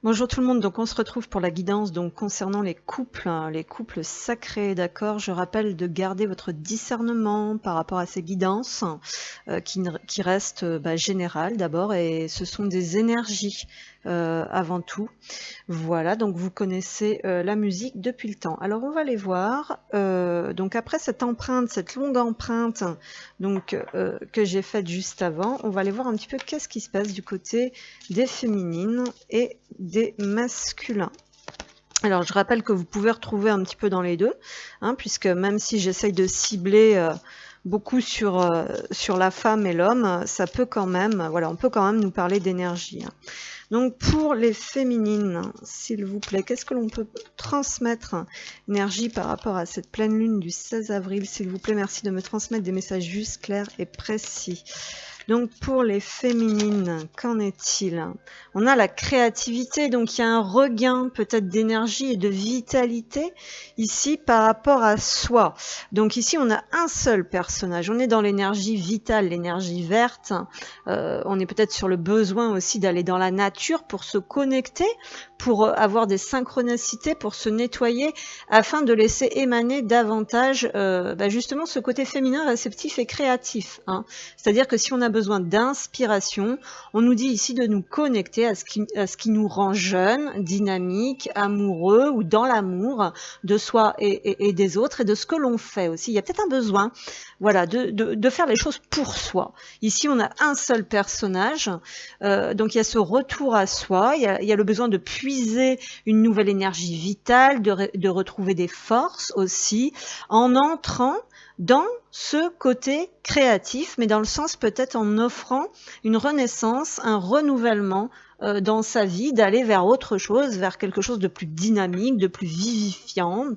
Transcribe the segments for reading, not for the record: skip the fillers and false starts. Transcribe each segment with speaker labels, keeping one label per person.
Speaker 1: Bonjour tout le monde, donc on se retrouve pour la guidance donc concernant les couples sacrés, d'accord. Je rappelle de garder votre discernement par rapport à ces guidances qui restent générales d'abord, et ce sont des énergies avant tout. Voilà, donc vous connaissez la musique depuis le temps. Alors on va les voir. Donc après cette empreinte, cette longue empreinte donc que j'ai faite juste avant, on va aller voir un petit peu qu'est-ce qui se passe du côté des féminines et des masculins. Alors je rappelle que vous pouvez retrouver un petit peu dans les deux, hein, puisque même si j'essaye de cibler beaucoup sur la femme et l'homme, ça peut quand même, voilà, on peut quand même nous parler d'énergie, hein. Donc pour les féminines, s'il vous plaît, qu'est-ce que l'on peut transmettre énergie par rapport à cette pleine lune du 16 avril? S'il vous plaît, merci de me transmettre des messages justes, clairs et précis. Donc pour les féminines, qu'en est-il? On a la créativité, donc il y a un regain peut-être d'énergie et de vitalité ici par rapport à soi. Donc ici on a un seul personnage, on est dans l'énergie vitale, l'énergie verte, on est peut-être sur le besoin aussi d'aller dans la nature pour se connecter, pour avoir des synchronicités, pour se nettoyer, afin de laisser émaner davantage justement ce côté féminin réceptif et créatif, hein. C'est-à-dire que si on a besoin d'inspiration, on nous dit ici de nous connecter à ce qui nous rend jeunes, dynamiques, amoureux ou dans l'amour de soi et des autres et de ce que l'on fait aussi. Il y a peut-être un besoin, voilà, de faire les choses pour soi. Ici, on a un seul personnage, donc il y a ce retour à soi, il y a le besoin de puiser une nouvelle énergie vitale, de retrouver des forces aussi, en entrant dans ce côté créatif, mais dans le sens peut-être en offrant une renaissance, un renouvellement dans sa vie, d'aller vers autre chose, vers quelque chose de plus dynamique, de plus vivifiant.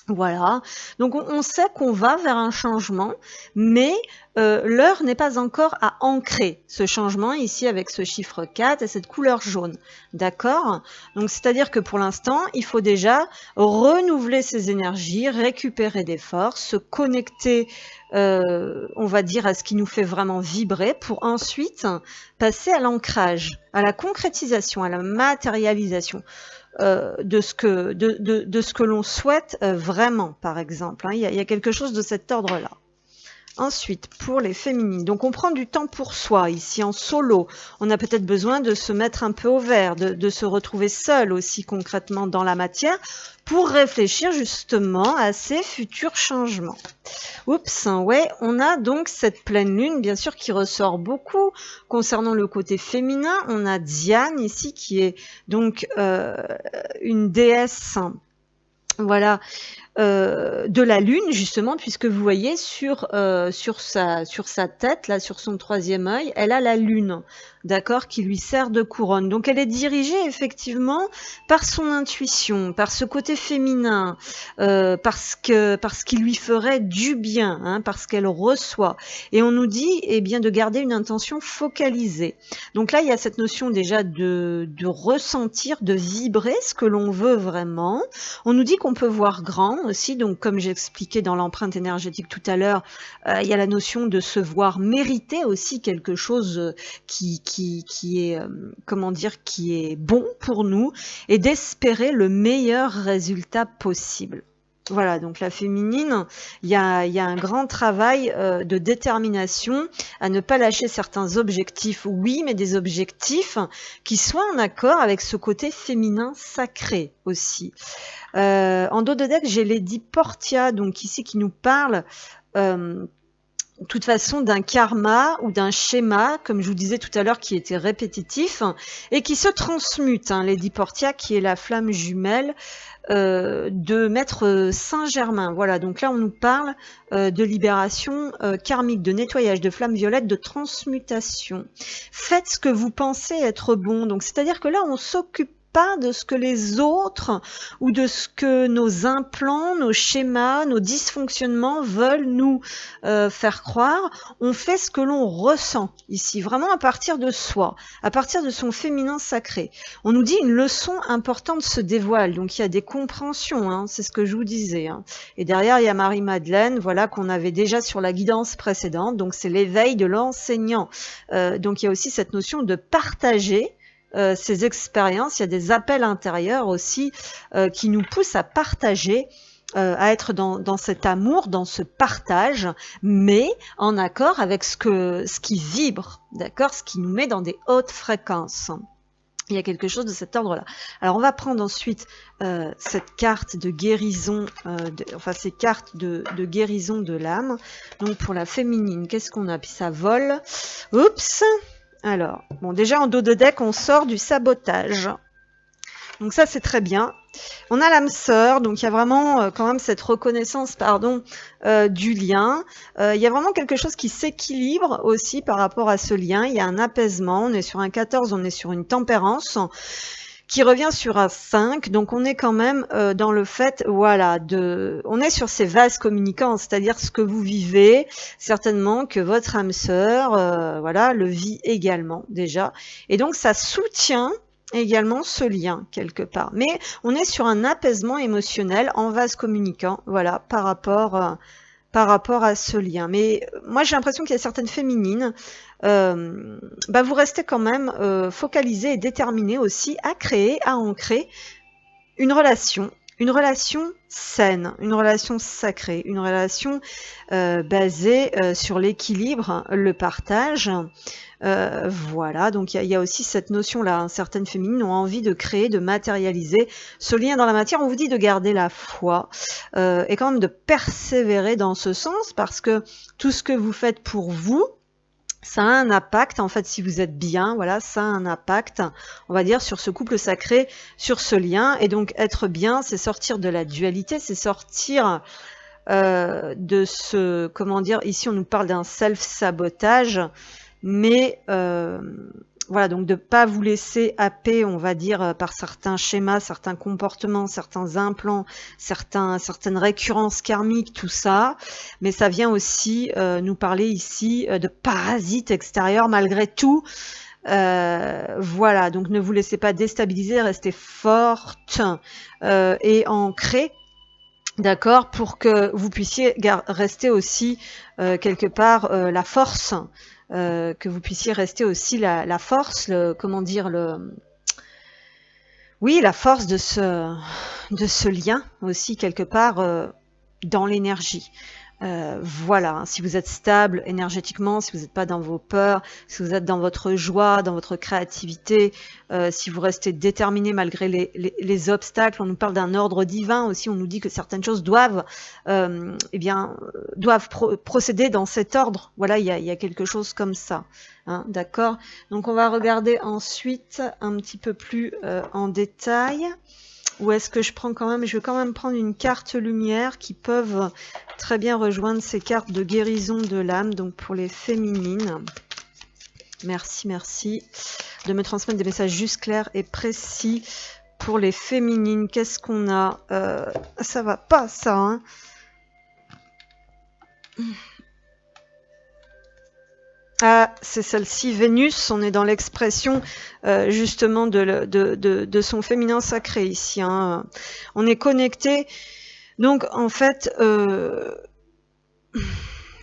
Speaker 1: Voilà, donc on sait qu'on va vers un changement, mais l'heure n'est pas encore à ancrer ce changement ici avec ce chiffre 4 et cette couleur jaune, d'accord? Donc c'est-à-dire que pour l'instant, il faut déjà renouveler ses énergies, récupérer des forces, se connecter, on va dire, à ce qui nous fait vraiment vibrer pour ensuite passer à l'ancrage, à la concrétisation, à la matérialisation. De ce que l'on souhaite vraiment, par exemple, hein. Il y a quelque chose de cet ordre-là. Ensuite, pour les féminines, donc on prend du temps pour soi, ici en solo. On a peut-être besoin de se mettre un peu au vert, de se retrouver seul aussi concrètement dans la matière pour réfléchir justement à ces futurs changements. Oups, ouais, on a donc cette pleine lune, bien sûr, qui ressort beaucoup concernant le côté féminin. On a Diane ici, qui est donc une déesse, voilà, de la lune justement, puisque vous voyez sur sa tête, là, sur son troisième œil, elle a la lune, d'accord, qui lui sert de couronne. Donc elle est dirigée effectivement par son intuition, par ce côté féminin, parce qu'il lui ferait du bien, hein, parce qu'elle reçoit. Et on nous dit de garder une intention focalisée. Donc là, il y a cette notion déjà de ressentir, de vibrer ce que l'on veut vraiment. On nous dit qu'on peut voir grand aussi, donc comme j'expliquais dans l'empreinte énergétique tout à l'heure, il y a la notion de se voir mériter aussi quelque chose qui est, qui est bon pour nous, et d'espérer le meilleur résultat possible. Voilà, donc la féminine, il y a un grand travail de détermination à ne pas lâcher certains objectifs, oui, mais des objectifs qui soient en accord avec ce côté féminin sacré aussi. En dos de deck, j'ai Lady Portia, donc ici, qui nous parle de toute façon d'un karma ou d'un schéma, comme je vous disais tout à l'heure, qui était répétitif et qui se transmute, hein. Lady Portia, qui est la flamme jumelle de Maître Saint-Germain. Voilà, donc là on nous parle de libération karmique, de nettoyage, de flamme violette, de transmutation. Faites ce que vous pensez être bon. Donc c'est-à-dire que là on s'occupe pas de ce que les autres ou de ce que nos implants, nos schémas, nos dysfonctionnements veulent nous faire croire. On fait ce que l'on ressent ici, vraiment à partir de soi, à partir de son féminin sacré. On nous dit une leçon importante se dévoile, donc il y a des compréhensions, hein, c'est ce que je vous disais, hein. Et derrière, il y a Marie-Madeleine, voilà, qu'on avait déjà sur la guidance précédente, donc c'est l'éveil de l'enseignant. Donc il y a aussi cette notion de partager ces expériences, il y a des appels intérieurs aussi qui nous poussent à partager, à être dans cet amour, dans ce partage, mais en accord avec ce qui vibre, d'accord, ce qui nous met dans des hautes fréquences. Il y a quelque chose de cet ordre-là. Alors, on va prendre ensuite cette carte de guérison, enfin ces cartes de guérison de l'âme. Donc, pour la féminine, qu'est-ce qu'on a? Puis ça vole. Oups! Alors, bon, déjà en dos de deck, on sort du sabotage. Donc ça, c'est très bien. On a l'âme sœur, donc il y a vraiment quand même cette reconnaissance, pardon, du lien. Il y a vraiment quelque chose qui s'équilibre aussi par rapport à ce lien. Il y a un apaisement, on est sur un 14, on est sur une tempérance qui revient sur un 5, donc on est quand même dans le fait, voilà, on est sur ces vases communicants, c'est-à-dire ce que vous vivez, certainement que votre âme sœur, voilà, le vit également déjà, et donc ça soutient également ce lien quelque part. Mais on est sur un apaisement émotionnel en vase communicant, voilà, par rapport à ce lien. Mais moi j'ai l'impression qu'il y a certaines féminines, vous restez quand même focalisées et déterminées aussi à créer, à ancrer une relation saine, une relation sacrée, une relation basée sur l'équilibre, le partage. Voilà, donc il y a aussi cette notion-là, hein. Certaines féminines ont envie de créer, de matérialiser ce lien dans la matière. On vous dit de garder la foi et quand même de persévérer dans ce sens, parce que tout ce que vous faites pour vous, ça a un impact, en fait, si vous êtes bien, voilà, ça a un impact, on va dire, sur ce couple sacré, sur ce lien. Et donc, être bien, c'est sortir de la dualité, c'est sortir de ce, comment dire, ici on nous parle d'un self-sabotage, mais voilà, donc de ne pas vous laisser happer, on va dire, par certains schémas, certains comportements, certains implants, certaines récurrences karmiques, tout ça. Mais ça vient aussi nous parler ici de parasites extérieurs malgré tout. Voilà, donc ne vous laissez pas déstabiliser, restez forte et ancrée. D'accord, pour que vous puissiez rester aussi quelque part la force, que vous puissiez rester aussi la force, comment dire, oui, la force de ce lien aussi quelque part dans l'énergie. Voilà, hein, si vous êtes stable énergétiquement, si vous n'êtes pas dans vos peurs, si vous êtes dans votre joie, dans votre créativité, si vous restez déterminé malgré les obstacles, on nous parle d'un ordre divin aussi, on nous dit que certaines choses doivent procéder dans cet ordre. Voilà, il y a quelque chose comme ça. Hein, d'accord. Donc on va regarder ensuite un petit peu plus en détail. Ou est-ce que je prends quand même, je vais quand même prendre une carte lumière qui peuvent très bien rejoindre ces cartes de guérison de l'âme, donc pour les féminines. Merci, merci de me transmettre des messages juste clairs et précis pour les féminines. Qu'est-ce qu'on a? Ça va pas, ça, hein. Ah, c'est celle-ci, Vénus. On est dans l'expression justement de son féminin sacré ici. Hein. On est connecté, donc en fait,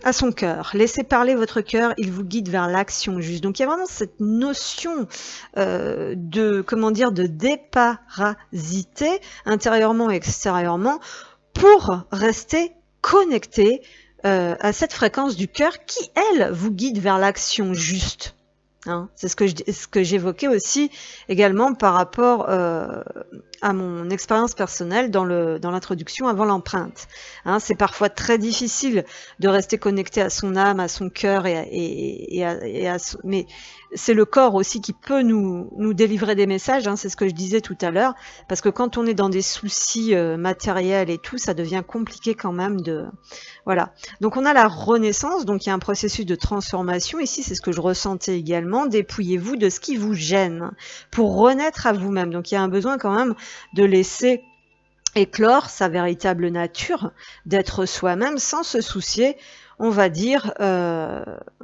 Speaker 1: à son cœur. Laissez parler votre cœur, il vous guide vers l'action juste. Donc il y a vraiment cette notion de déparasiter intérieurement et extérieurement pour rester connecté à cette fréquence du cœur qui, elle, vous guide vers l'action juste. Hein, c'est ce que j'évoquais aussi également par rapport à mon expérience personnelle dans l'introduction avant l'empreinte. Hein, c'est parfois très difficile de rester connecté à son âme, à son cœur mais c'est le corps aussi qui peut nous délivrer des messages, hein, c'est ce que je disais tout à l'heure, parce que quand on est dans des soucis matériels et tout, ça devient compliqué quand même voilà. Donc on a la renaissance, donc il y a un processus de transformation ici, c'est ce que je ressentais également. Dépouillez-vous de ce qui vous gêne pour renaître à vous-même. Donc il y a un besoin quand même de laisser éclore sa véritable nature, d'être soi-même sans se soucier, on va dire,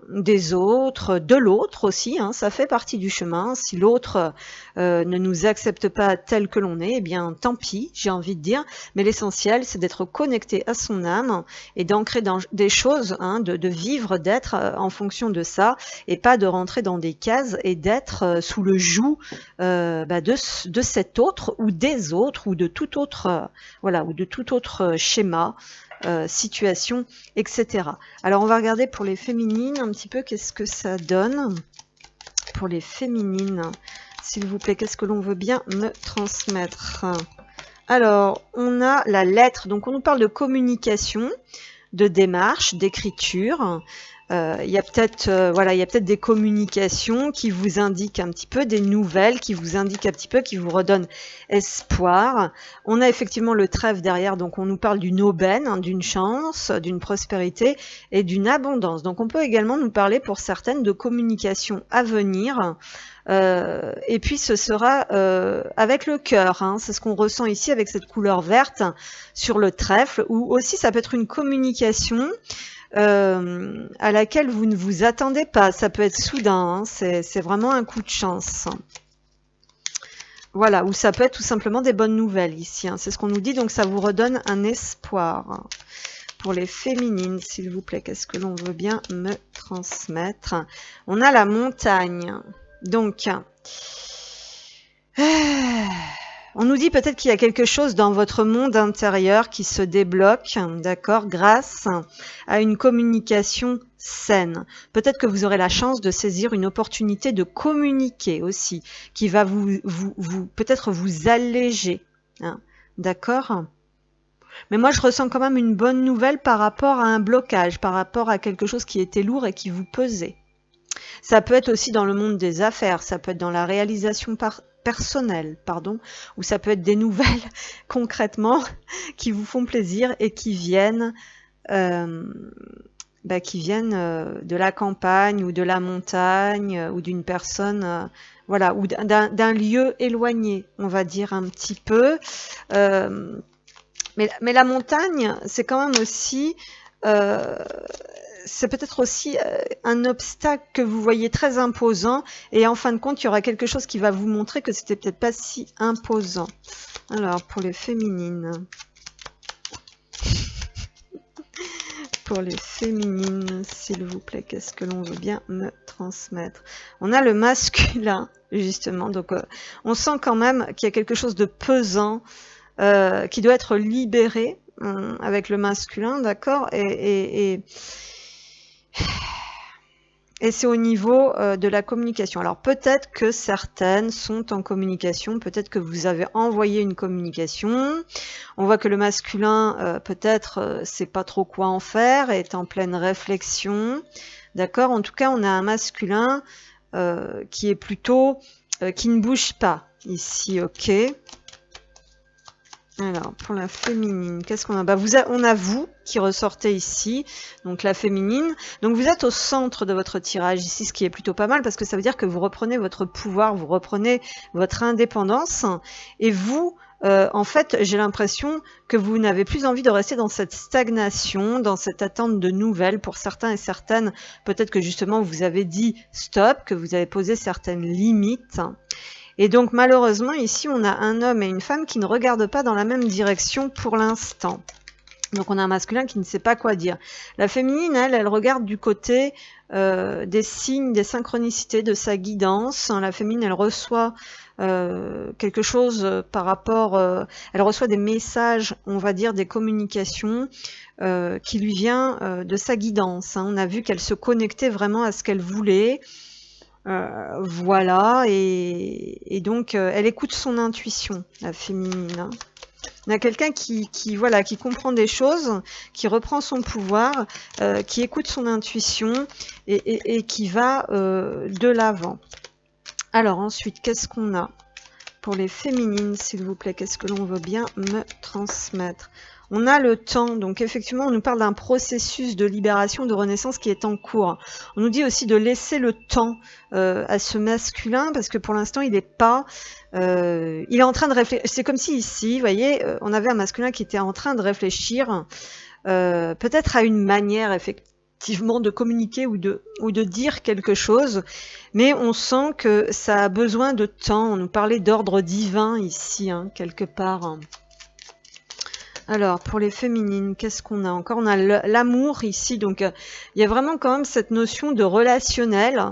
Speaker 1: des autres, de l'autre aussi, hein, ça fait partie du chemin. Si l'autre ne nous accepte pas tel que l'on est, eh bien tant pis, j'ai envie de dire, mais l'essentiel c'est d'être connecté à son âme et d'ancrer dans des choses, hein, de vivre, d'être en fonction de ça, et pas de rentrer dans des cases et d'être sous le joug de cet autre ou des autres ou de tout autre, voilà, ou de tout autre schéma, situation, etc. Alors on va regarder pour les féminines un petit peu qu'est-ce que ça donne. Pour les féminines, s'il vous plaît, qu'est-ce que l'on veut bien me transmettre? Alors, on a la lettre, donc on nous parle de communication, de démarche, d'écriture. Il y a peut-être voilà, il y a peut-être des communications qui vous indiquent un petit peu, des nouvelles qui vous indiquent un petit peu, qui vous redonnent espoir. On a effectivement le trèfle derrière, donc on nous parle d'une aubaine, hein, d'une chance, d'une prospérité et d'une abondance. Donc on peut également nous parler pour certaines de communications à venir. Et puis ce sera avec le cœur, hein, c'est ce qu'on ressent ici avec cette couleur verte sur le trèfle, ou aussi ça peut être une communication à laquelle vous ne vous attendez pas. Ça peut être soudain, hein, c'est vraiment un coup de chance. Voilà, ou ça peut être tout simplement des bonnes nouvelles ici, hein, c'est ce qu'on nous dit, donc ça vous redonne un espoir. Pour les féminines, s'il vous plaît, qu'est-ce que l'on veut bien me transmettre? On a la montagne. Donc, on nous dit peut-être qu'il y a quelque chose dans votre monde intérieur qui se débloque, d'accord, grâce à une communication saine. Peut-être que vous aurez la chance de saisir une opportunité de communiquer aussi, qui va peut-être vous alléger, hein, d'accord? Mais moi, je ressens quand même une bonne nouvelle par rapport à un blocage, par rapport à quelque chose qui était lourd et qui vous pesait. Ça peut être aussi dans le monde des affaires, ça peut être dans la réalisation personnelle, pardon, ou ça peut être des nouvelles concrètement qui vous font plaisir et qui viennent, de la campagne ou de la montagne ou d'une personne, voilà, ou d'un lieu éloigné, on va dire un petit peu. Mais la montagne, c'est quand même aussi c'est peut-être aussi un obstacle que vous voyez très imposant, et en fin de compte, il y aura quelque chose qui va vous montrer que c'était peut-être pas si imposant. Alors, pour les féminines. Pour les féminines, s'il vous plaît, qu'est-ce que l'on veut bien me transmettre? On a le masculin, justement, donc on sent quand même qu'il y a quelque chose de pesant qui doit être libéré avec le masculin, d'accord, et c'est au niveau de la communication. Alors peut-être que certaines sont en communication, peut-être que vous avez envoyé une communication. On voit que le masculin, peut-être, sait pas trop quoi en faire, est en pleine réflexion. D'accord? En tout cas, on a un masculin qui est plutôt, qui ne bouge pas ici, ok. Alors, pour la féminine, qu'est-ce qu'on a? On a vous qui ressortez ici, donc la féminine. Donc vous êtes au centre de votre tirage ici, ce qui est plutôt pas mal, parce que ça veut dire que vous reprenez votre pouvoir, vous reprenez votre indépendance, et vous, en fait, j'ai l'impression que vous n'avez plus envie de rester dans cette stagnation, dans cette attente de nouvelles. Pour certains et certaines, peut-être que justement vous avez dit stop, que vous avez posé certaines limites. Et donc malheureusement ici on a un homme et une femme qui ne regardent pas dans la même direction pour l'instant. Donc on a un masculin qui ne sait pas quoi dire. La féminine, elle regarde du côté des signes, des synchronicités, de sa guidance. La féminine, elle reçoit quelque chose par rapport... elle reçoit des messages, on va dire des communications qui lui vient de sa guidance. On a vu qu'elle se connectait vraiment à ce qu'elle voulait. Voilà, et donc elle écoute son intuition, la féminine, hein. On a quelqu'un qui comprend des choses, qui reprend son pouvoir, qui écoute son intuition et qui va de l'avant. Alors ensuite, qu'est-ce qu'on a pour les féminines, s'il vous plaît? Qu'est-ce que l'on veut bien me transmettre? On a le temps, donc effectivement on nous parle d'un processus de libération, de renaissance qui est en cours. On nous dit aussi de laisser le temps à ce masculin, parce que pour l'instant il n'est pas... il est en train de réfléchir. C'est comme si ici, vous voyez, on avait un masculin qui était en train de réfléchir peut-être à une manière effectivement de communiquer ou de dire quelque chose, mais on sent que ça a besoin de temps. On nous parlait d'ordre divin ici, hein, quelque part. Alors, pour les féminines, qu'est-ce qu'on a encore? On a l'amour ici, donc il y a vraiment quand même cette notion de relationnel,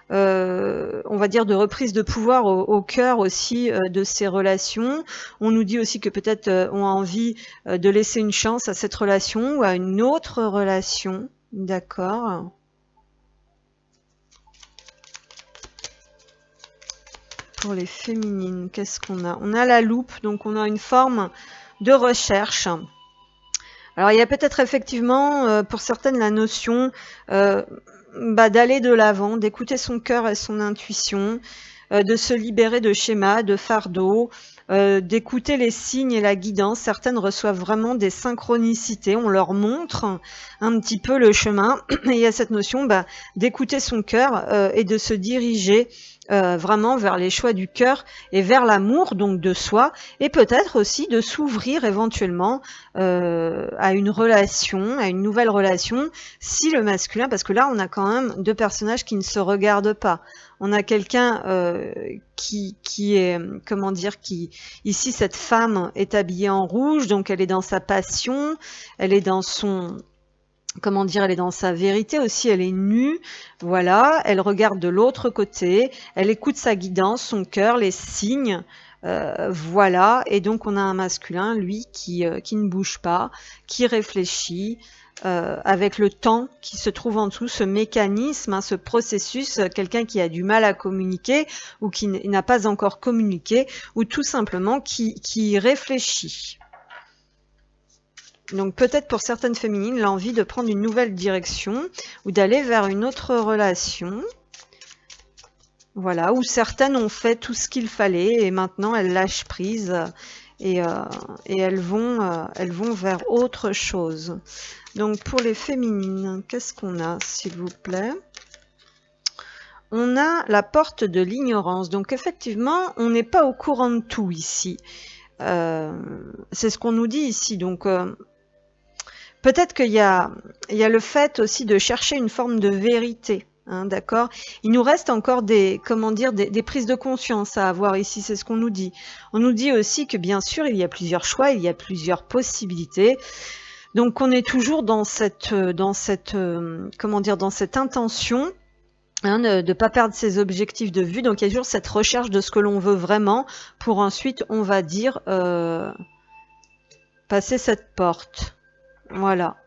Speaker 1: on va dire de reprise de pouvoir au cœur aussi de ces relations. On nous dit aussi que peut-être on a envie de laisser une chance à cette relation ou à une autre relation. D'accord. Pour les féminines, qu'est-ce qu'on a? On a la loupe, donc on a une forme de recherche. Alors il y a peut-être effectivement pour certaines la notion d'aller de l'avant, d'écouter son cœur et son intuition, de se libérer de schémas, de fardeaux, d'écouter les signes et la guidance. Certaines reçoivent vraiment des synchronicités, on leur montre un petit peu le chemin. Et il y a cette notion d'écouter son cœur et de se diriger vraiment vers les choix du cœur et vers l'amour donc de soi, et peut-être aussi de s'ouvrir éventuellement à une relation, à une nouvelle relation, si le masculin, parce que là on a quand même deux personnages qui ne se regardent pas. On a quelqu'un qui est, comment dire, qui ici cette femme est habillée en rouge, donc elle est dans sa passion, elle est dans son, comment dire, elle est dans sa vérité aussi, elle est nue, voilà, elle regarde de l'autre côté, elle écoute sa guidance, son cœur, les signes, voilà, et donc on a un masculin, lui, qui ne bouge pas, qui réfléchit, avec le temps qui se trouve en dessous, ce mécanisme, hein, ce processus, quelqu'un qui a du mal à communiquer ou qui n'a pas encore communiqué, ou tout simplement qui réfléchit. Donc peut-être pour certaines féminines, l'envie de prendre une nouvelle direction ou d'aller vers une autre relation. Voilà, où certaines ont fait tout ce qu'il fallait et maintenant elles lâchent prise et elles vont vers autre chose. Donc pour les féminines, qu'est-ce qu'on a, s'il vous plaît? On a la porte de l'ignorance. Donc effectivement, on n'est pas au courant de tout ici. C'est ce qu'on nous dit ici. Donc peut-être qu'il y a le fait aussi de chercher une forme de vérité. Hein, d'accord. Il nous reste encore des prises de conscience à avoir ici, c'est ce qu'on nous dit. On nous dit aussi que bien sûr, il y a plusieurs choix, il y a plusieurs possibilités. Donc on est toujours dans cette intention, hein, de ne pas perdre ses objectifs de vue. Donc il y a toujours cette recherche de ce que l'on veut vraiment pour ensuite, on va dire, passer cette porte. Voilà.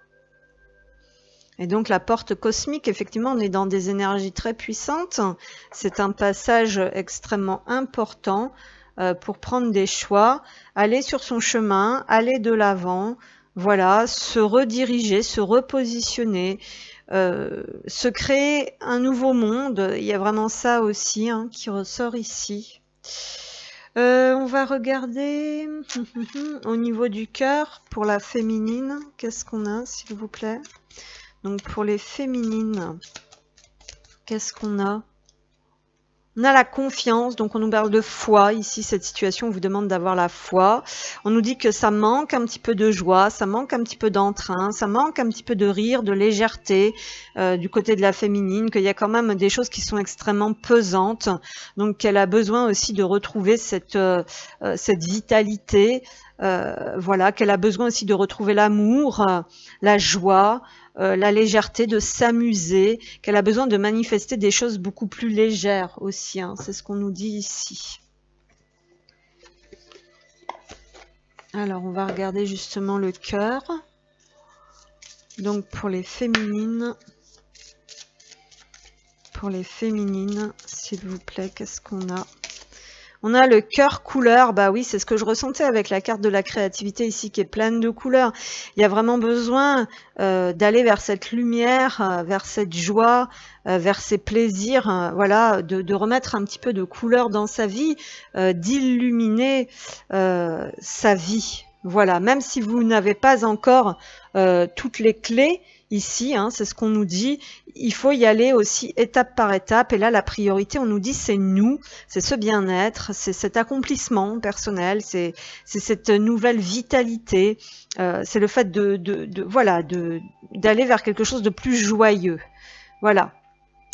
Speaker 1: Et donc la porte cosmique, effectivement, on est dans des énergies très puissantes. C'est un passage extrêmement important pour prendre des choix, aller sur son chemin, aller de l'avant, voilà, se rediriger, se repositionner, se créer un nouveau monde. Il y a vraiment ça aussi, hein, qui ressort ici. On va regarder au niveau du cœur pour la féminine. Qu'est-ce qu'on a, s'il vous plaît? Donc pour les féminines, qu'est-ce qu'on a? On a la confiance, donc on nous parle de foi. Ici, cette situation, on vous demande d'avoir la foi. On nous dit que ça manque un petit peu de joie, ça manque un petit peu d'entrain, ça manque un petit peu de rire, de légèreté du côté de la féminine, qu'il y a quand même des choses qui sont extrêmement pesantes. Donc qu'elle a besoin aussi de retrouver cette vitalité, voilà, qu'elle a besoin aussi de retrouver l'amour, la joie, la légèreté, de s'amuser, qu'elle a besoin de manifester des choses beaucoup plus légères aussi, hein. C'est ce qu'on nous dit ici. Alors, on va regarder justement le cœur. Donc, pour les féminines, s'il vous plaît, qu'est-ce qu'on a? On a le cœur couleur, bah oui, c'est ce que je ressentais avec la carte de la créativité ici qui est pleine de couleurs. Il y a vraiment besoin d'aller vers cette lumière, vers cette joie, vers ces plaisirs, voilà, de remettre un petit peu de couleur dans sa vie, d'illuminer sa vie. Voilà, même si vous n'avez pas encore toutes les clés, ici, hein, c'est ce qu'on nous dit. Il faut y aller aussi étape par étape. Et là, la priorité, on nous dit, c'est nous, c'est ce bien-être, c'est cet accomplissement personnel, c'est cette nouvelle vitalité, c'est le fait voilà, d'aller vers quelque chose de plus joyeux. Voilà.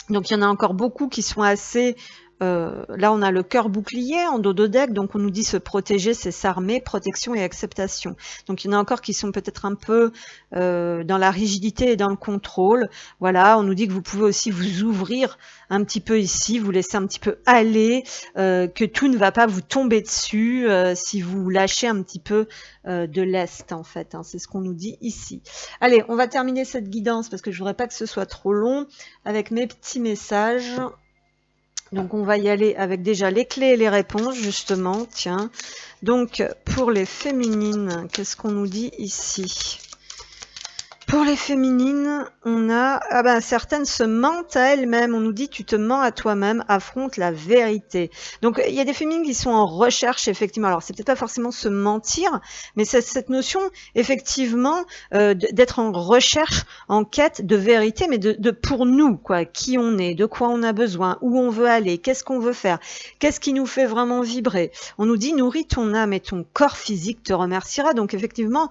Speaker 1: Donc il y en a encore beaucoup qui sont assez... là, on a le cœur bouclier en dos de deck, donc on nous dit se protéger, c'est s'armer, protection et acceptation. Donc il y en a encore qui sont peut-être un peu dans la rigidité et dans le contrôle. Voilà, on nous dit que vous pouvez aussi vous ouvrir un petit peu ici, vous laisser un petit peu aller, que tout ne va pas vous tomber dessus si vous lâchez un petit peu de l'est en fait. Hein, c'est ce qu'on nous dit ici. Allez, on va terminer cette guidance parce que je voudrais pas que ce soit trop long avec mes petits messages. Donc on va y aller avec déjà les clés et les réponses justement, tiens. Donc pour les féminines, qu'est-ce qu'on nous dit ici? Pour les féminines, on a certaines se mentent à elles-mêmes. On nous dit tu te mens à toi-même, affronte la vérité. Donc il y a des féminines qui sont en recherche effectivement. Alors c'est peut-être pas forcément se mentir, mais c'est cette notion effectivement d'être en recherche, en quête de vérité, mais de pour nous quoi, qui on est, de quoi on a besoin, où on veut aller, qu'est-ce qu'on veut faire, qu'est-ce qui nous fait vraiment vibrer. On nous dit nourris ton âme et ton corps physique te remerciera. Donc effectivement,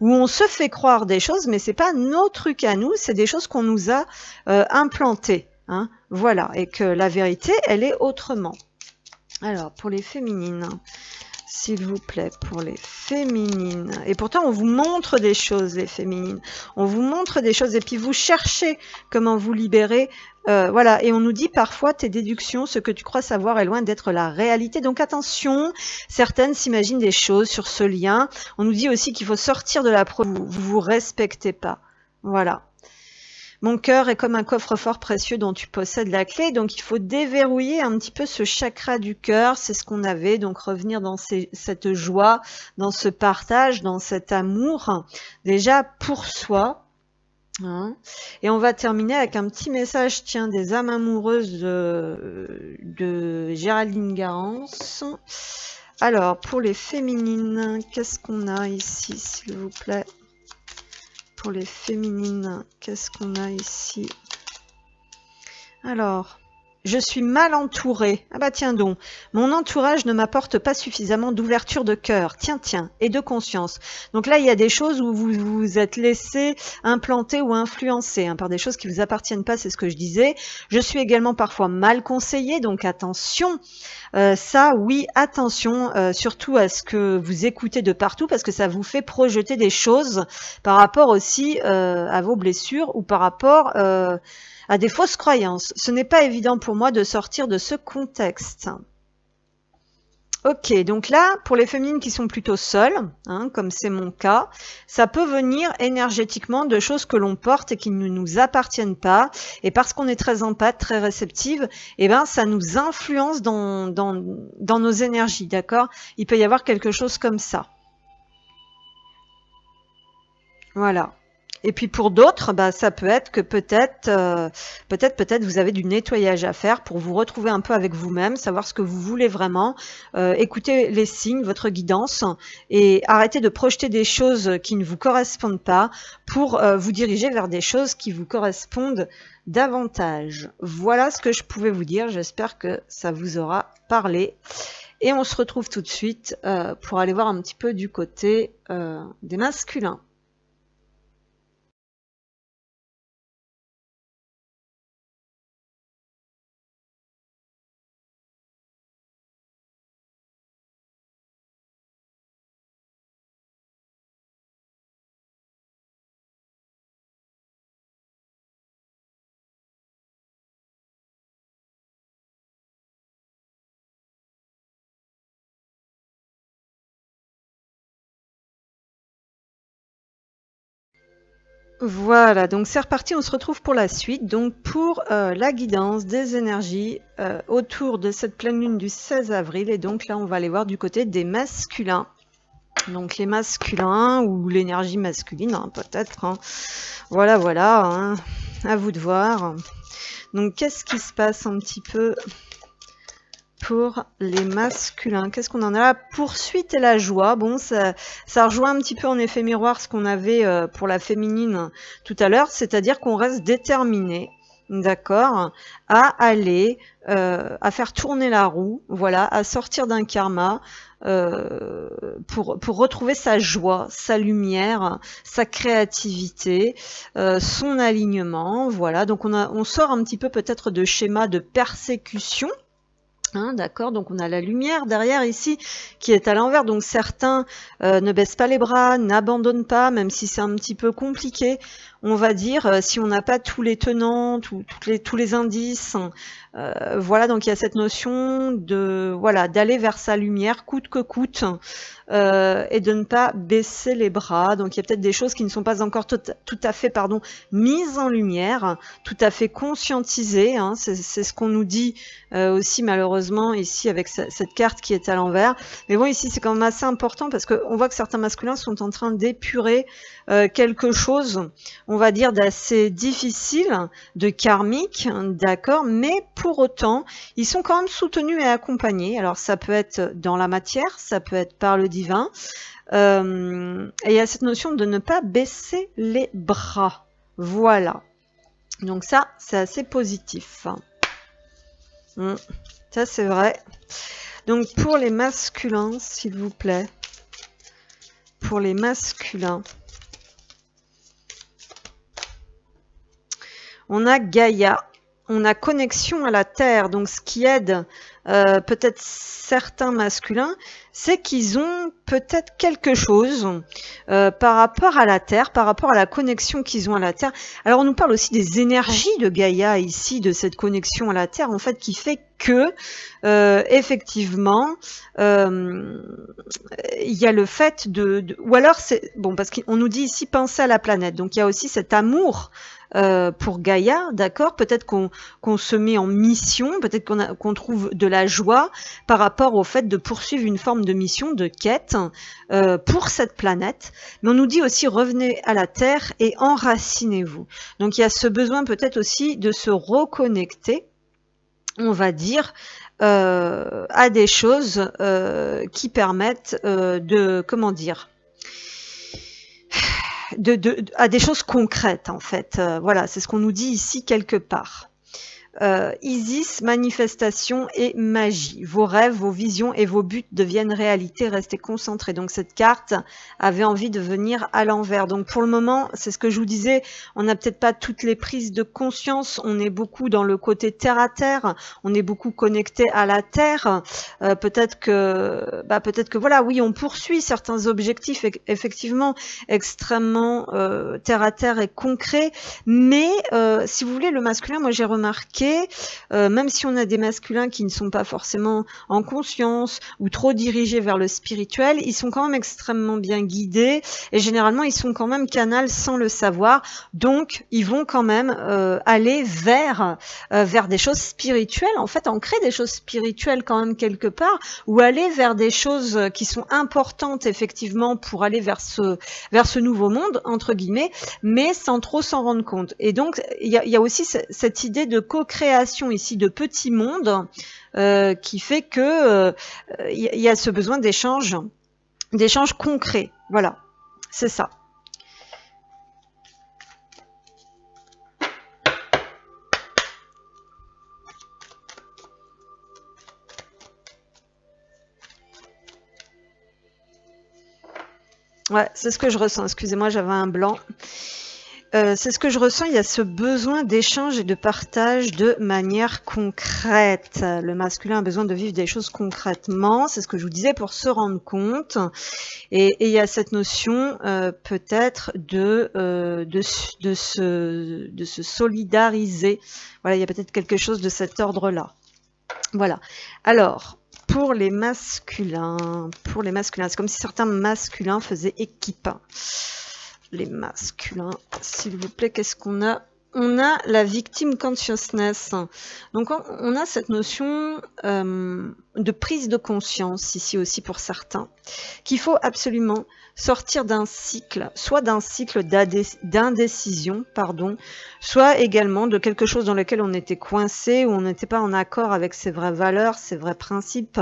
Speaker 1: où on se fait croire des choses, mais c'est pas nos trucs à nous, c'est des choses qu'on nous a implantées. Hein, voilà, et que la vérité, elle est autrement. Alors, pour les féminines, s'il vous plaît, pour les féminines. Et pourtant, on vous montre des choses, les féminines. On vous montre des choses, et puis vous cherchez comment vous libérer. Voilà, et on nous dit parfois tes déductions, ce que tu crois savoir est loin d'être la réalité. Donc attention, certaines s'imaginent des choses sur ce lien. On nous dit aussi qu'il faut sortir de la vous vous respectez pas. Voilà. Mon cœur est comme un coffre-fort précieux dont tu possèdes la clé, donc il faut déverrouiller un petit peu ce chakra du cœur, c'est ce qu'on avait, donc revenir dans cette joie, dans ce partage, dans cet amour, déjà pour soi. Hein. Et on va terminer avec un petit message, tiens, des âmes amoureuses de Géraldine Garance. Alors, pour les féminines, qu'est-ce qu'on a ici, s'il vous plaît? Pour les féminines, qu'est-ce qu'on a ici? Alors, je suis mal entourée. Ah bah tiens donc, mon entourage ne m'apporte pas suffisamment d'ouverture de cœur, tiens, et de conscience. Donc là, il y a des choses où vous vous êtes laissé implanter ou influencer par des choses qui vous appartiennent pas, c'est ce que je disais. Je suis également parfois mal conseillée, donc attention. Ça, oui, attention, surtout à ce que vous écoutez de partout, parce que ça vous fait projeter des choses par rapport aussi à vos blessures ou par rapport à des fausses croyances. Ce n'est pas évident pour moi de sortir de ce contexte. Ok, donc là, pour les féminines qui sont plutôt seules, comme c'est mon cas, ça peut venir énergétiquement de choses que l'on porte et qui ne nous appartiennent pas. Et parce qu'on est très empathe, très réceptive, eh ben, ça nous influence dans nos énergies, d'accord? Il peut y avoir quelque chose comme ça. Voilà. Et puis pour d'autres, ça peut être que peut-être vous avez du nettoyage à faire pour vous retrouver un peu avec vous-même, savoir ce que vous voulez vraiment, écouter les signes, votre guidance, et arrêter de projeter des choses qui ne vous correspondent pas pour vous diriger vers des choses qui vous correspondent davantage. Voilà ce que je pouvais vous dire, j'espère que ça vous aura parlé. Et on se retrouve tout de suite pour aller voir un petit peu du côté des masculins. Voilà, donc c'est reparti, on se retrouve pour la suite. Donc pour la guidance des énergies autour de cette pleine lune du 16 avril. Et donc là, on va aller voir du côté des masculins. Donc les masculins ou l'énergie masculine, peut-être. Voilà, à vous de voir. Donc qu'est-ce qui se passe un petit peu pour les masculins. Qu'est-ce qu'on en a là? Poursuite et la joie. Bon, ça rejoint un petit peu en effet miroir ce qu'on avait pour la féminine tout à l'heure, c'est-à-dire qu'on reste déterminé, d'accord, à aller, à faire tourner la roue, voilà, à sortir d'un karma, pour retrouver sa joie, sa lumière, sa créativité, son alignement, voilà. Donc on sort un petit peu peut-être de schéma de persécution. Hein, d'accord, donc on a la lumière derrière ici qui est à l'envers, donc certains ne baissent pas les bras, n'abandonnent pas, même si c'est un petit peu compliqué, on va dire, si on n'a pas tous les tenants, tous les indices, voilà, donc il y a cette notion de voilà d'aller vers sa lumière coûte que coûte, et de ne pas baisser les bras. Donc il y a peut-être des choses qui ne sont pas encore tout à fait mises en lumière, tout à fait conscientisées, hein. C'est ce qu'on nous dit aussi malheureusement ici avec cette carte qui est à l'envers. Mais bon, ici c'est quand même assez important parce qu'on voit que certains masculins sont en train d'épurer quelque chose, on va dire, d'assez difficile, de karmique, d'accord, mais pour autant, ils sont quand même soutenus et accompagnés. Alors ça peut être dans la matière, ça peut être par le divin, et il y a cette notion de ne pas baisser les bras. Voilà. Donc ça, c'est assez positif. Ça, c'est vrai. Donc pour les masculins, s'il vous plaît, pour les masculins, on a Gaïa, on a connexion à la Terre, donc ce qui aide peut-être certains masculins, c'est qu'ils ont peut-être quelque chose par rapport à la Terre, par rapport à la connexion qu'ils ont à la Terre. Alors on nous parle aussi des énergies de Gaïa ici, de cette connexion à la Terre, en fait, qui fait que effectivement il y a le fait ou alors c'est bon parce qu'on nous dit ici penser à la planète, donc il y a aussi cet amour pour Gaïa, d'accord, peut-être qu'on se met en mission, peut-être qu'on trouve de la joie par rapport au fait de poursuivre une forme de mission, de quête pour cette planète, mais on nous dit aussi revenez à la Terre et enracinez-vous. Donc il y a ce besoin peut-être aussi de se reconnecter, on va dire, à des choses qui permettent de, comment dire, à des choses concrètes en fait. Voilà, c'est ce qu'on nous dit ici quelque part. Isis, manifestation et magie. Vos rêves, vos visions et vos buts deviennent réalité. Restez concentrés. Donc cette carte avait envie de venir à l'envers. Donc pour le moment, c'est ce que je vous disais, on n'a peut-être pas toutes les prises de conscience. On est beaucoup dans le côté terre à terre. On est beaucoup connecté à la terre. Peut-être que voilà, oui, on poursuit certains objectifs effectivement extrêmement terre à terre et concrets. Mais si vous voulez, le masculin, moi j'ai remarqué, même si on a des masculins qui ne sont pas forcément en conscience ou trop dirigés vers le spirituel, ils sont quand même extrêmement bien guidés et généralement ils sont quand même canals sans le savoir, donc ils vont quand même aller vers des choses spirituelles, en fait ancrer des choses spirituelles quand même quelque part, ou aller vers des choses qui sont importantes effectivement pour aller vers ce nouveau monde entre guillemets, mais sans trop s'en rendre compte. Et donc il y a aussi cette idée de co-création ici de petits mondes qui fait que il y a ce besoin d'échanges concrets. Voilà, c'est ça. Ouais, c'est ce que je ressens. Excusez-moi, j'avais un blanc. C'est ce que je ressens, il y a ce besoin d'échange et de partage de manière concrète. Le masculin a besoin de vivre des choses concrètement, c'est ce que je vous disais, pour se rendre compte. Et il y a cette notion peut-être de se solidariser. Voilà, il y a peut-être quelque chose de cet ordre-là. Voilà. Alors, pour les masculins, c'est comme si certains masculins faisaient équipe. Les masculins, s'il vous plaît, qu'est-ce qu'on a on a la victim consciousness. Donc on a cette notion de prise de conscience ici aussi pour certains, qu'il faut absolument sortir d'un cycle, soit d'un cycle d'indécision, soit également de quelque chose dans lequel on était coincé, où on n'était pas en accord avec ses vraies valeurs, ses vrais principes.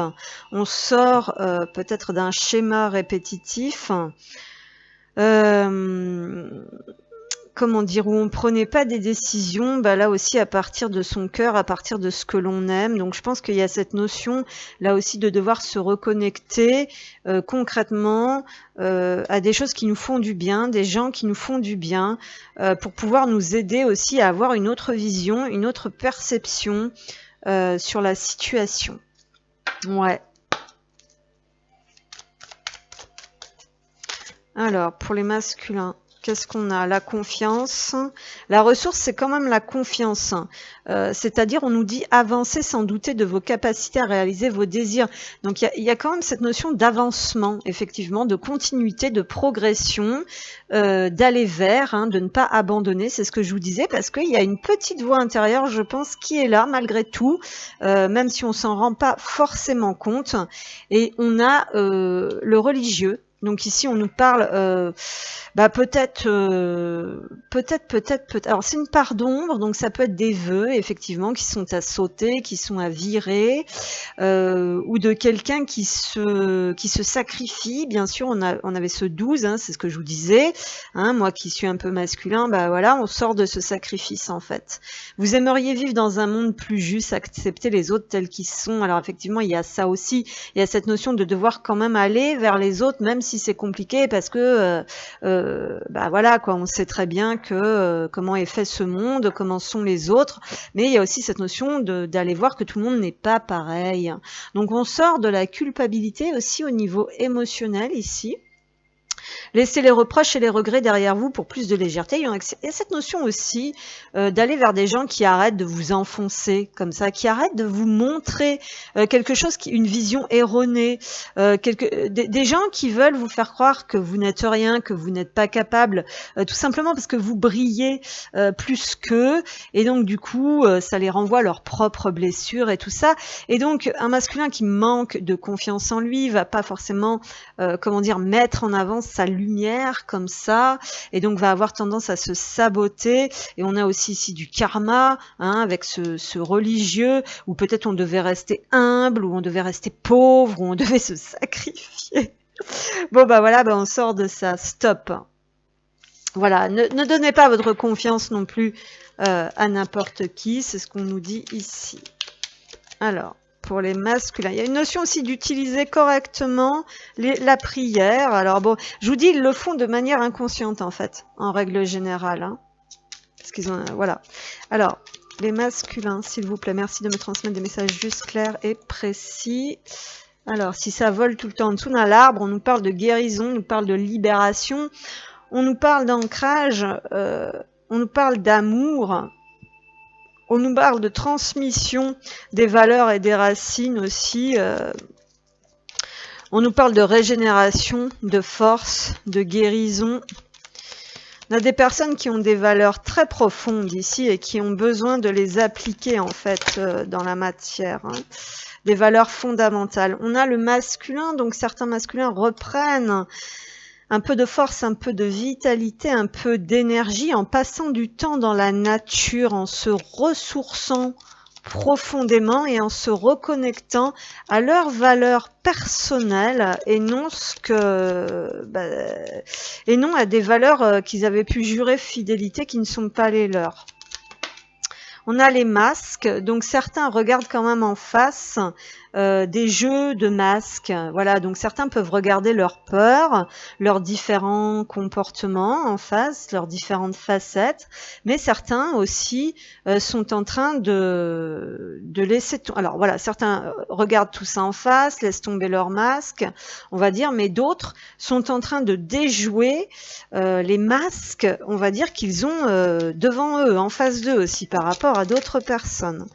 Speaker 1: On sort peut-être d'un schéma répétitif. Comment dire, où on prenait pas des décisions, là aussi à partir de son cœur, à partir de ce que l'on aime. Donc je pense qu'il y a cette notion là aussi de devoir se reconnecter concrètement à des choses qui nous font du bien, des gens qui nous font du bien, pour pouvoir nous aider aussi à avoir une autre vision, une autre perception sur la situation. Ouais. Alors, pour les masculins, qu'est-ce qu'on a? La confiance. La ressource, c'est quand même la confiance. C'est-à-dire, on nous dit avancer sans douter de vos capacités à réaliser vos désirs. Donc, il y a quand même cette notion d'avancement, effectivement, de continuité, de progression, d'aller vers, de ne pas abandonner. C'est ce que je vous disais, parce qu'il y a une petite voix intérieure, je pense, qui est là, malgré tout, même si on s'en rend pas forcément compte. Et on a le religieux. Donc ici, on nous parle peut-être. Alors c'est une part d'ombre, donc ça peut être des vœux effectivement qui sont à sauter, qui sont à virer, ou de quelqu'un qui se sacrifie. Bien sûr, on avait ce 12, c'est ce que je vous disais. Moi qui suis un peu masculin, voilà, on sort de ce sacrifice en fait. Vous aimeriez vivre dans un monde plus juste, accepter les autres tels qu'ils sont. Alors effectivement, il y a ça aussi. Il y a cette notion de devoir quand même aller vers les autres, même si c'est compliqué, parce que voilà quoi, on sait très bien que comment est fait ce monde, comment sont les autres, mais il y a aussi cette notion d'aller voir que tout le monde n'est pas pareil. Donc on sort de la culpabilité aussi au niveau émotionnel ici. Laissez les reproches et les regrets derrière vous pour plus de légèreté. Il y a cette notion aussi d'aller vers des gens qui arrêtent de vous enfoncer comme ça, qui arrêtent de vous montrer quelque chose, une vision erronée, des gens qui veulent vous faire croire que vous n'êtes rien, que vous n'êtes pas capable, tout simplement parce que vous brillez plus qu'eux, et donc du coup ça les renvoie à leurs propres blessures et tout ça. Et donc un masculin qui manque de confiance en lui va pas forcément mettre en avant sa lumière comme ça, et donc va avoir tendance à se saboter. Et on a aussi ici du karma, avec ce religieux, où peut-être on devait rester humble, ou on devait rester pauvre, ou on devait se sacrifier. Bon voilà, on sort de ça, stop. Voilà, ne donnez pas votre confiance non plus à n'importe qui, c'est ce qu'on nous dit ici. Alors, pour les masculins, il y a une notion aussi d'utiliser correctement la prière. Alors bon, je vous dis, ils le font de manière inconsciente en fait, en règle générale. Parce qu'ils ont, voilà. Alors, les masculins, s'il vous plaît, merci de me transmettre des messages justes, clairs et précis. Alors, si ça vole tout le temps en dessous d'un arbre, on nous parle de guérison, on nous parle de libération, on nous parle d'ancrage, on nous parle d'amour. On nous parle de transmission des valeurs et des racines aussi. On nous parle de régénération, de force, de guérison. On a des personnes qui ont des valeurs très profondes ici et qui ont besoin de les appliquer en fait dans la matière. Des valeurs fondamentales. On a le masculin, donc certains masculins reprennent un peu de force, un peu de vitalité, un peu d'énergie, en passant du temps dans la nature, en se ressourçant profondément et en se reconnectant à leurs valeurs personnelles et non à des valeurs qu'ils avaient pu jurer fidélité qui ne sont pas les leurs. On a les masques, donc certains regardent quand même en face des jeux de masques. Voilà, donc certains peuvent regarder leurs peurs, leurs différents comportements en face, leurs différentes facettes, mais certains aussi sont en train de laisser... Alors voilà, certains regardent tout ça en face, laissent tomber leur masque, on va dire, mais d'autres sont en train de déjouer les masques, on va dire, qu'ils ont devant eux, en face d'eux aussi, par rapport à d'autres personnes.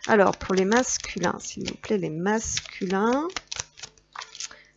Speaker 1: Alors, pour les masculins, s'il vous plaît, les masculins.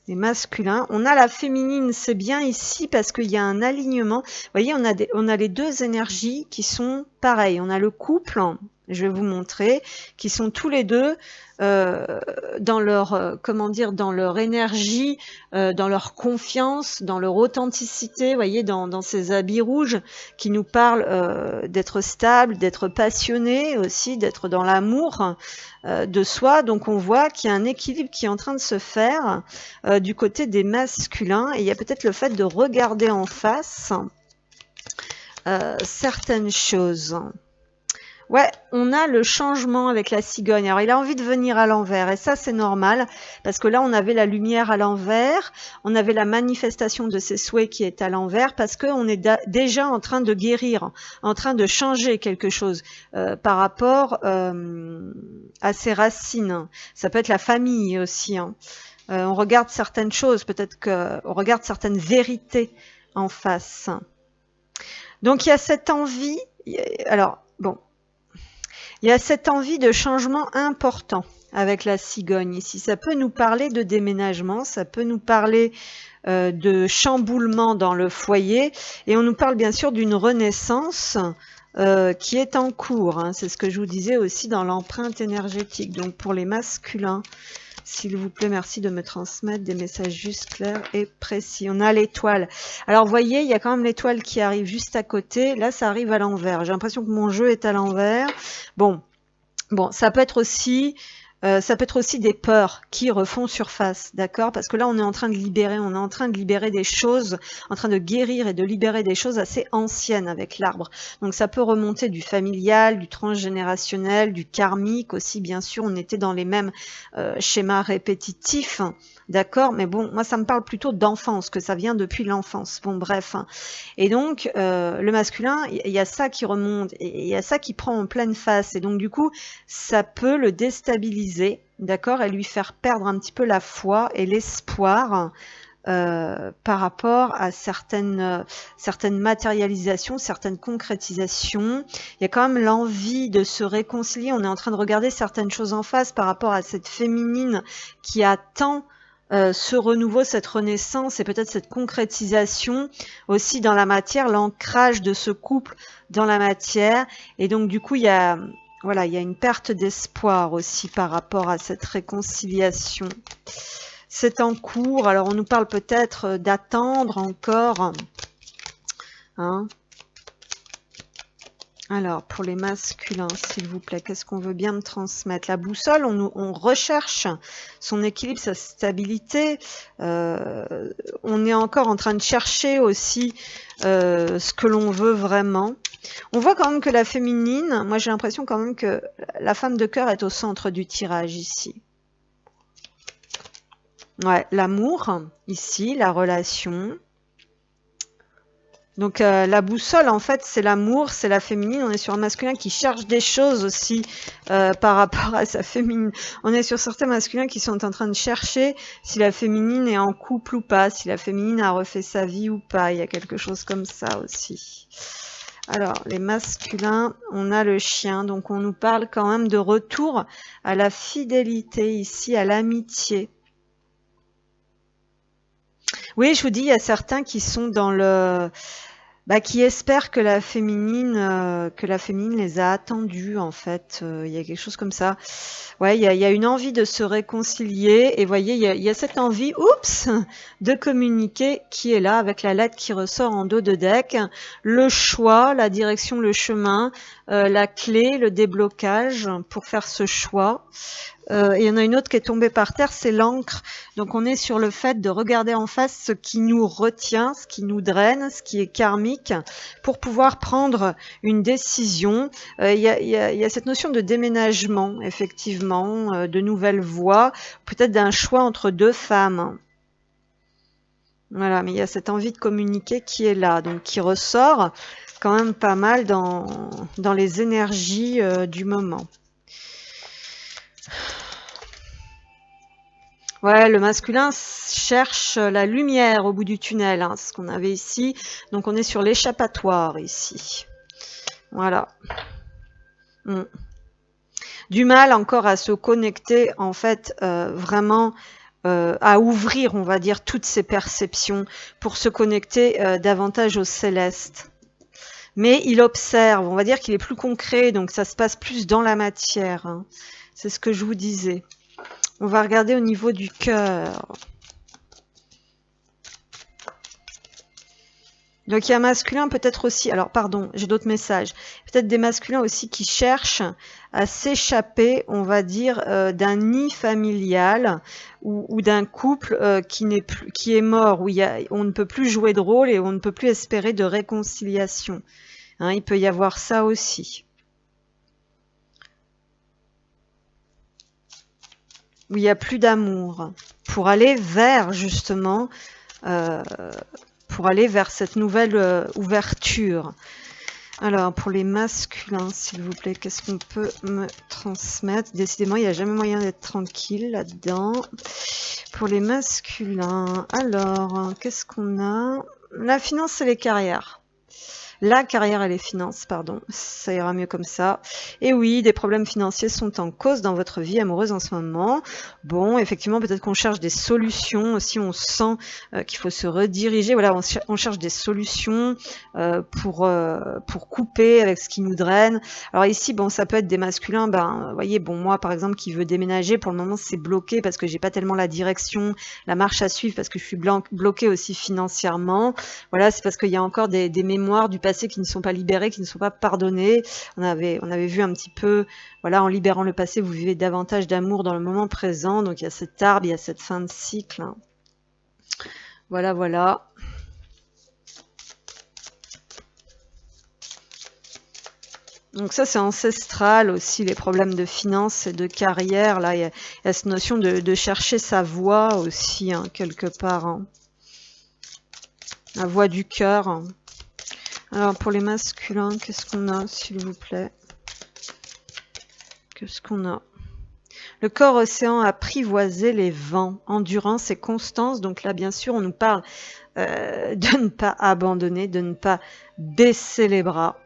Speaker 1: les masculins. On a la féminine, c'est bien ici parce qu'il y a un alignement. Vous voyez, on a les deux énergies qui sont pareilles. On a le couple, je vais vous montrer, qui sont tous les deux dans leur comment dire, dans leur énergie, dans leur confiance, dans leur authenticité. Vous voyez, dans ces habits rouges qui nous parlent d'être stable, d'être passionné aussi, d'être dans l'amour de soi. Donc on voit qu'il y a un équilibre qui est en train de se faire du côté des masculins, et il y a peut-être le fait de regarder en face certaines choses. Ouais, on a le changement avec la cigogne. Alors, il a envie de venir à l'envers, et ça, c'est normal, parce que là, on avait la lumière à l'envers, on avait la manifestation de ses souhaits qui est à l'envers, parce qu'on est déjà en train de guérir, en train de changer quelque chose par rapport à ses racines. Ça peut être la famille aussi, hein. On regarde certaines choses, peut-être qu'on regarde certaines vérités en face. Donc, il y a cette envie, alors, bon, il y a cette envie de changement important avec la cigogne ici. Ça peut nous parler de déménagement, ça peut nous parler de chamboulement dans le foyer, et on nous parle bien sûr d'une renaissance qui est en cours, hein. C'est ce que je vous disais aussi dans l'empreinte énergétique. Donc pour les masculins, s'il vous plaît, merci de me transmettre des messages juste, clairs et précis. On a l'étoile. Alors, vous voyez, il y a quand même l'étoile qui arrive juste à côté. Là, ça arrive à l'envers. J'ai l'impression que mon jeu est à l'envers. Bon, ça peut être aussi des peurs qui refont surface, d'accord? Parce que là, on est en train de libérer des choses, en train de guérir et de libérer des choses assez anciennes avec l'arbre. Donc ça peut remonter du familial, du transgénérationnel, du karmique aussi, bien sûr. On était dans les mêmes schémas répétitifs, d'accord? Mais bon, moi, ça me parle plutôt d'enfance, que ça vient depuis l'enfance. Bon, bref. Et donc, le masculin, il y a ça qui remonte, et il y a ça qui prend en pleine face. Et donc, du coup, ça peut le déstabiliser, d'accord, et lui faire perdre un petit peu la foi et l'espoir par rapport à certaines matérialisations, certaines concrétisations. Il y a quand même l'envie de se réconcilier. On est en train de regarder certaines choses en face par rapport à cette féminine qui attend ce renouveau, cette renaissance, et peut-être cette concrétisation aussi dans la matière, l'ancrage de ce couple dans la matière. Et donc du coup, il y a une perte d'espoir aussi par rapport à cette réconciliation. C'est en cours. Alors on nous parle peut-être d'attendre encore, hein. Alors, pour les masculins, s'il vous plaît, qu'est-ce qu'on veut bien me transmettre? La boussole, on recherche son équilibre, sa stabilité. On est encore en train de chercher aussi ce que l'on veut vraiment. On voit quand même que la féminine, moi j'ai l'impression quand même que la femme de cœur est au centre du tirage ici. Ouais, l'amour, ici, la relation. Donc la boussole, en fait, c'est l'amour, c'est la féminine. On est sur un masculin qui cherche des choses aussi par rapport à sa féminine. On est sur certains masculins qui sont en train de chercher si la féminine est en couple ou pas, si la féminine a refait sa vie ou pas. Il y a quelque chose comme ça aussi. Alors, les masculins, on a le chien. Donc on nous parle quand même de retour à la fidélité ici, à l'amitié. Oui, je vous dis, il y a certains qui sont dans le... qui espèrent que la féminine les a attendus, en fait. Il y a quelque chose comme ça. Ouais, il y a une envie de se réconcilier. Et voyez, il y a cette envie, de communiquer qui est là, avec la lettre qui ressort en dos de deck. Le choix, la direction, le chemin, la clé, le déblocage pour faire ce choix. Et il y en a une autre qui est tombée par terre, c'est l'encre. Donc on est sur le fait de regarder en face ce qui nous retient, ce qui nous draine, ce qui est karmique, pour pouvoir prendre une décision. Il y a cette notion de déménagement, effectivement, de nouvelles voies, peut-être d'un choix entre deux femmes. Voilà, mais il y a cette envie de communiquer qui est là, donc qui ressort quand même pas mal dans les énergies du moment. Ouais, le masculin cherche la lumière au bout du tunnel, hein, c'est ce qu'on avait ici. Donc on est sur l'échappatoire ici. Voilà. Du mal encore à se connecter en fait vraiment à ouvrir, on va dire, toutes ses perceptions pour se connecter davantage au céleste. Mais il observe, on va dire qu'il est plus concret, donc ça se passe plus dans la matière, hein. C'est ce que je vous disais. On va regarder au niveau du cœur. Donc il y a un masculin peut-être aussi, alors pardon, j'ai d'autres messages, peut-être des masculins aussi qui cherchent à s'échapper, on va dire, d'un nid familial ou d'un couple qui est mort, où on ne peut plus jouer de rôle et on ne peut plus espérer de réconciliation. Hein, il peut y avoir ça aussi. Où il n'y a plus d'amour. Pour aller vers, justement, cette nouvelle ouverture. Alors, pour les masculins, s'il vous plaît, qu'est-ce qu'on peut me transmettre? Décidément, il n'y a jamais moyen d'être tranquille là-dedans. Pour les masculins, alors, qu'est-ce qu'on a? La finance et les carrières. La carrière et les finances, pardon, ça ira mieux comme ça. Et oui, des problèmes financiers sont en cause dans votre vie amoureuse en ce moment. Bon, effectivement, peut-être qu'on cherche des solutions. Si on sent qu'il faut se rediriger, voilà, on cherche des solutions pour couper avec ce qui nous draine. Alors ici, bon, ça peut être des masculins. Ben, vous voyez, bon, moi, par exemple, qui veut déménager, pour le moment, c'est bloqué parce que j'ai pas tellement la direction, la marche à suivre, parce que je suis bloquée aussi financièrement. Voilà, c'est parce qu'il y a encore des mémoires du passé qui ne sont pas libérées, qui ne sont pas pardonnées. On avait vu un petit peu, voilà, en libérant le passé, vous vivez davantage d'amour dans le moment présent. Donc il y a cet arbre, il y a cette fin de cycle. Voilà, voilà. Donc ça, c'est ancestral aussi, les problèmes de finances et de carrière. Là, il y a cette notion de chercher sa voie aussi, hein, quelque part. Hein. La voie du cœur. Alors, pour les masculins, qu'est-ce qu'on a, s'il vous plaît? Qu'est-ce qu'on a? Le corps océan apprivoiser les vents, endurance et constance. Donc là, bien sûr, on nous parle de ne pas abandonner, de ne pas baisser les bras.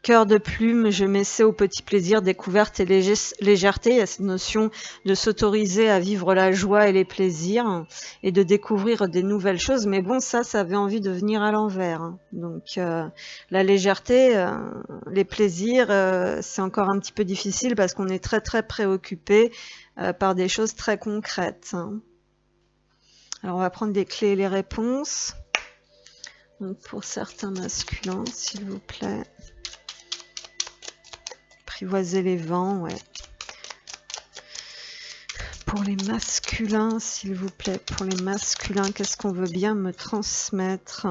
Speaker 1: Cœur de plume, je m'essaie au petit plaisir, découverte et légèreté. Il y a cette notion de s'autoriser à vivre la joie et les plaisirs et de découvrir des nouvelles choses. Mais bon, ça avait envie de venir à l'envers. Hein. Donc la légèreté, les plaisirs, c'est encore un petit peu difficile parce qu'on est très très préoccupé par des choses très concrètes. Hein. Alors on va prendre les clés et les réponses. Donc pour certains masculins, s'il vous plaît. Apprivoiser les vents, ouais. Pour les masculins, s'il vous plaît, pour les masculins, qu'est-ce qu'on veut bien me transmettre?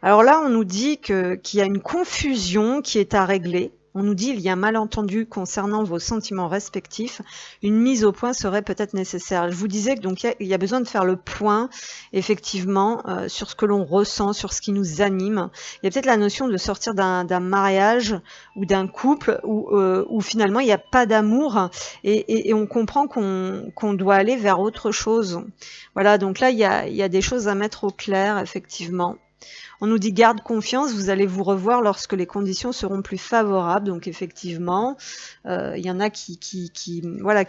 Speaker 1: Alors là, on nous dit qu'il y a une confusion qui est à régler. On nous dit il y a un malentendu concernant vos sentiments respectifs. Une mise au point serait peut-être nécessaire. Je vous disais que donc il y a besoin de faire le point, effectivement, sur ce que l'on ressent, sur ce qui nous anime. Il y a peut-être la notion de sortir d'un mariage ou d'un couple où finalement il n'y a pas d'amour et on comprend qu'on doit aller vers autre chose. Voilà, donc là il y a des choses à mettre au clair, effectivement. On nous dit garde confiance, vous allez vous revoir lorsque les conditions seront plus favorables. Donc effectivement, il y en a qui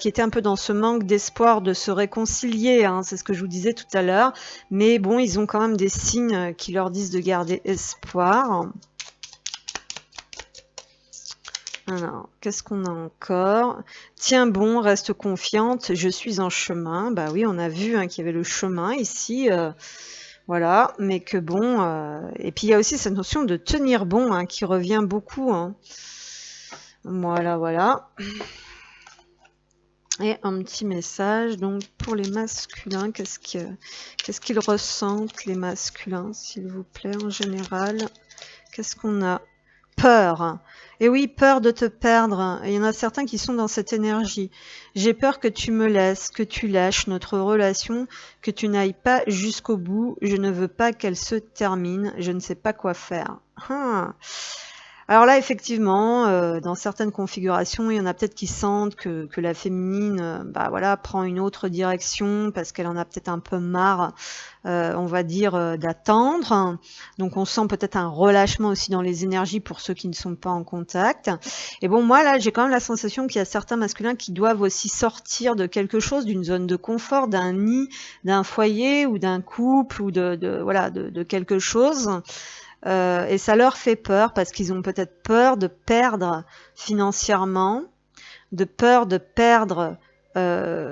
Speaker 1: étaient un peu dans ce manque d'espoir de se réconcilier. Hein, c'est ce que je vous disais tout à l'heure. Mais bon, ils ont quand même des signes qui leur disent de garder espoir. Alors, qu'est-ce qu'on a encore? Tiens bon, reste confiante, je suis en chemin. Bah oui, on a vu hein, qu'il y avait le chemin ici. Voilà, mais que bon, et puis il y a aussi cette notion de tenir bon hein, qui revient beaucoup. Hein. Voilà, voilà. Et un petit message, donc pour les masculins, qu'est-ce qu'ils ressentent, les masculins, s'il vous plaît, en général? Qu'est-ce qu'on a? Peur. Et oui, peur de te perdre. Et il y en a certains qui sont dans cette énergie. J'ai peur que tu me laisses, que tu lâches notre relation, que tu n'ailles pas jusqu'au bout. Je ne veux pas qu'elle se termine. Je ne sais pas quoi faire. Alors là, effectivement, dans certaines configurations, il y en a peut-être qui sentent que la féminine, bah voilà, prend une autre direction parce qu'elle en a peut-être un peu marre, on va dire, d'attendre. Donc on sent peut-être un relâchement aussi dans les énergies pour ceux qui ne sont pas en contact. Et bon, moi là, j'ai quand même la sensation qu'il y a certains masculins qui doivent aussi sortir de quelque chose, d'une zone de confort, d'un nid, d'un foyer ou d'un couple ou voilà, de quelque chose. Et ça leur fait peur parce qu'ils ont peut-être peur de perdre financièrement, de peur de perdre comment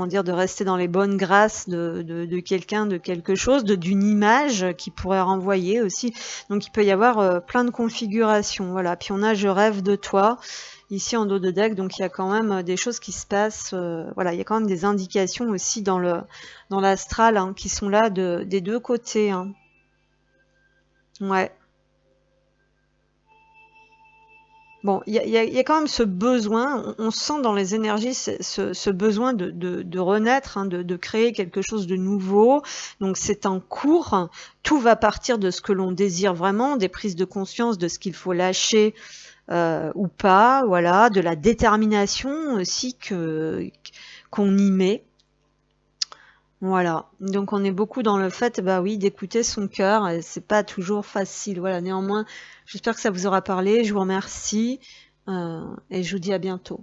Speaker 1: dire, de rester dans les bonnes grâces de quelqu'un, de quelque chose, d'une image qui pourrait renvoyer aussi. Donc il peut y avoir plein de configurations. Voilà. Puis on a Je rêve de toi ici en dos de deck, donc il y a quand même des choses qui se passent. Voilà, il y a quand même des indications aussi dans l'astral hein, qui sont là des deux côtés. Hein. Ouais. Bon, il y a quand même ce besoin, on sent dans les énergies ce besoin de renaître, hein, de créer quelque chose de nouveau. Donc c'est en cours. Tout va partir de ce que l'on désire vraiment, des prises de conscience de ce qu'il faut lâcher ou pas, voilà, de la détermination aussi qu'on y met. Voilà, donc on est beaucoup dans le fait, bah oui, d'écouter son cœur, et c'est pas toujours facile. Voilà, néanmoins, j'espère que ça vous aura parlé, je vous remercie, et je vous dis à bientôt.